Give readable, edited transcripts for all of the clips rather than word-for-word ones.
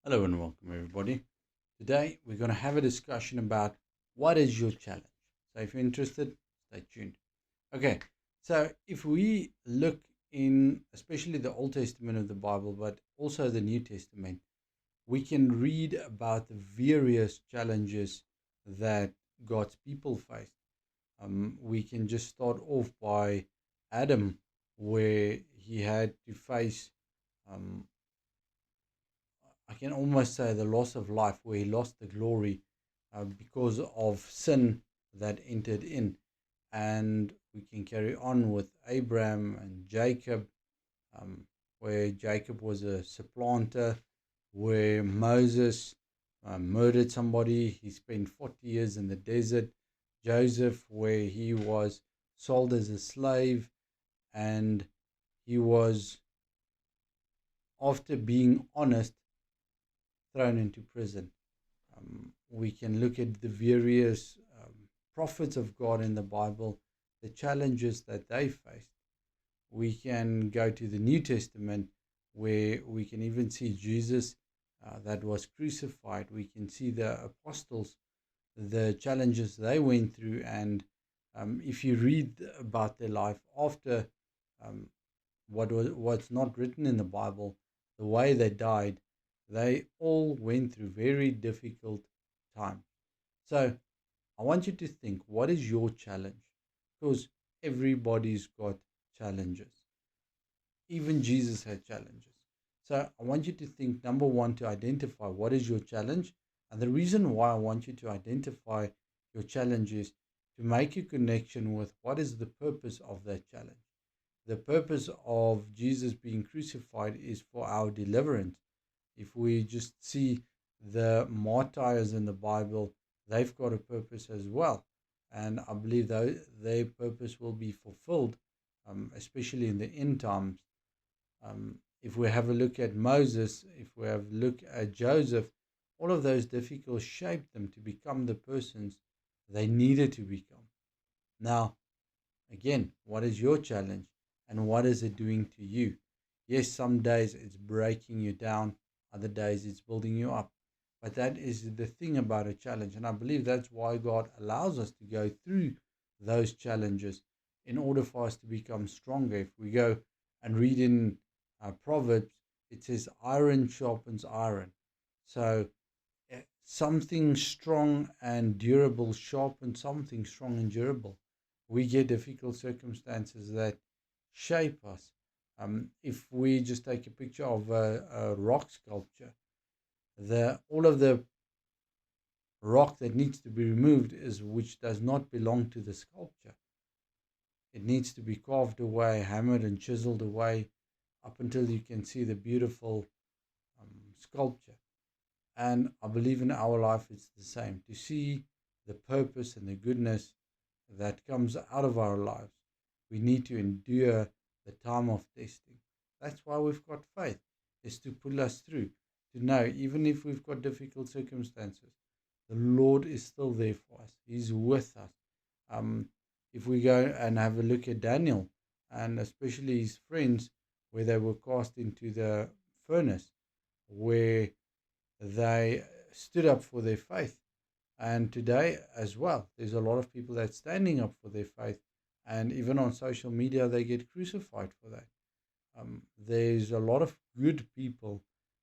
Hello and welcome, everybody. Today we're going to have a discussion about what is your challenge. So, if you're interested, stay tuned. Okay, so if we look in especially the Old Testament of the Bible, but also the New Testament, we can read about the various challenges that God's people faced. We can just start off by Adam, where he had to face um, I can almost say the loss of life, where he lost the glory because of sin that entered in. And we can carry on with Abraham and Jacob, um, where Jacob was a supplanter, where Moses murdered somebody. He spent 40 years in the desert. Joseph, where he was sold as a slave, and he was, after being honest, thrown into prison. We can look at the various prophets of God in the Bible, the challenges that they faced. We can go to the New Testament, where we can even see Jesus that was crucified. We can see the apostles, the challenges they went through. And if you read about their life after um, what's not written in the Bible, the way they died, they all went through very difficult times. So I want you to think, what is your challenge? Because everybody's got challenges. Even Jesus had challenges. So I want you to think, number one, to identify what is your challenge. And the reason why I want you to identify your challenge is to make a connection with what is the purpose of that challenge. The purpose of Jesus being crucified is for our deliverance. If we just see the martyrs in the Bible, they've got a purpose as well. And I believe their purpose will be fulfilled, especially in the end times. If we have a look at Moses, if we have a look at Joseph, all of those difficulties shaped them to become the persons they needed to become. Now, again, what is your challenge and what is it doing to you? Yes, some days it's breaking you down, other days it's building you up. But that is the thing about a challenge. And I believe that's why God allows us to go through those challenges in order for us to become stronger. If we go and read in Proverbs, it says, iron sharpens iron. So something strong and durable sharpens something strong and durable. We get difficult circumstances that shape us. If we just take a picture of a rock sculpture, all of the rock that needs to be removed is which does not belong to the sculpture. It needs to be carved away, hammered and chiseled away up until you can see the beautiful sculpture. And I believe in our life it's the same. To see the purpose and the goodness that comes out of our lives, we need to endure the time of testing. That's why we've got faith, is to pull us through, to know even if we've got difficult circumstances, the Lord is still there for us. He's with us. If we go and have a look at Daniel, and especially his friends, where they were cast into the furnace, where they stood up for their faith. And today as well, there's a lot of people that's standing up for their faith. And even on social media, they get crucified for that. There's a lot of good people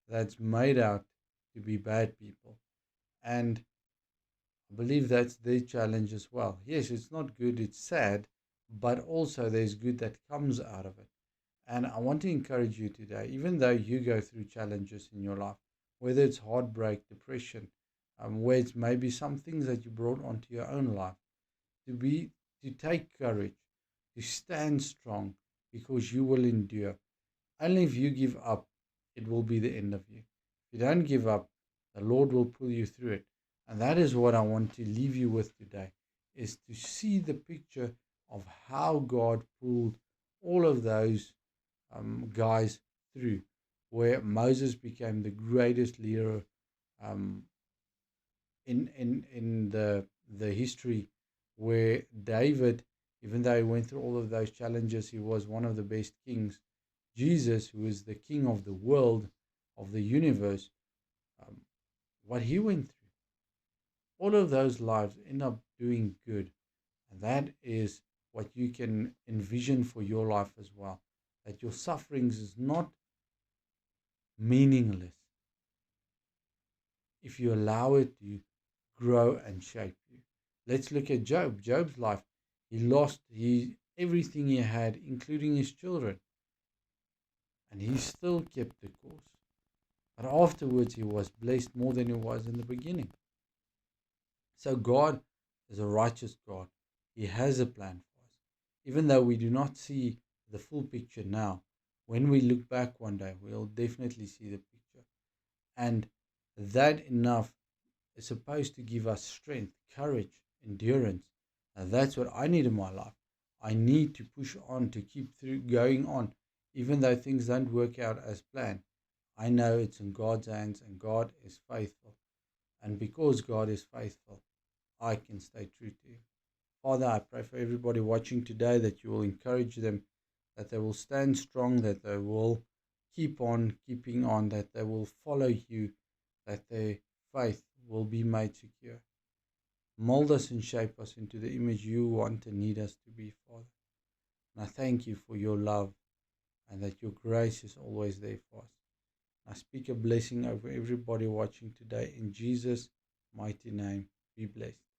that's made out to be bad people. And I believe that's their challenge as well. Yes, it's not good, it's sad, but also there's good that comes out of it. And I want to encourage you today, even though you go through challenges in your life, whether it's heartbreak, depression, where it's maybe some things that you brought onto your own life, to take courage, to stand strong, because you will endure. Only if you give up, it will be the end of you. If you don't give up, the Lord will pull you through it. And that is what I want to leave you with today, is to see the picture of how God pulled all of those guys through, where Moses became the greatest leader um, in the history, where David, even though he went through all of those challenges, he was one of the best kings. Jesus, who is the king of the world, of the universe, what he went through. All of those lives end up doing good. And that is what you can envision for your life as well. That your sufferings is not meaningless if you allow it to grow and shape you. Let's look at Job. Job's life. He lost everything he had, including his children. And he still kept the course. But afterwards, he was blessed more than he was in the beginning. So God is a righteous God. He has a plan for us. Even though we do not see the full picture now, when we look back one day, we'll definitely see the picture. And that enough is supposed to give us strength, courage, endurance. And that's what I need in my life. I need to push on, to keep going on, even though things don't work out as planned. I know it's in God's hands and God is faithful. And because God is faithful, I can stay true to Him. Father, I pray for everybody watching today that you will encourage them, that they will stand strong, that they will keep on keeping on, that they will follow you, that their faith will be made secure. Mold us and shape us into the image you want and need us to be, Father. And I thank you for your love and that your grace is always there for us. I speak a blessing over everybody watching today in Jesus' mighty name. Be blessed.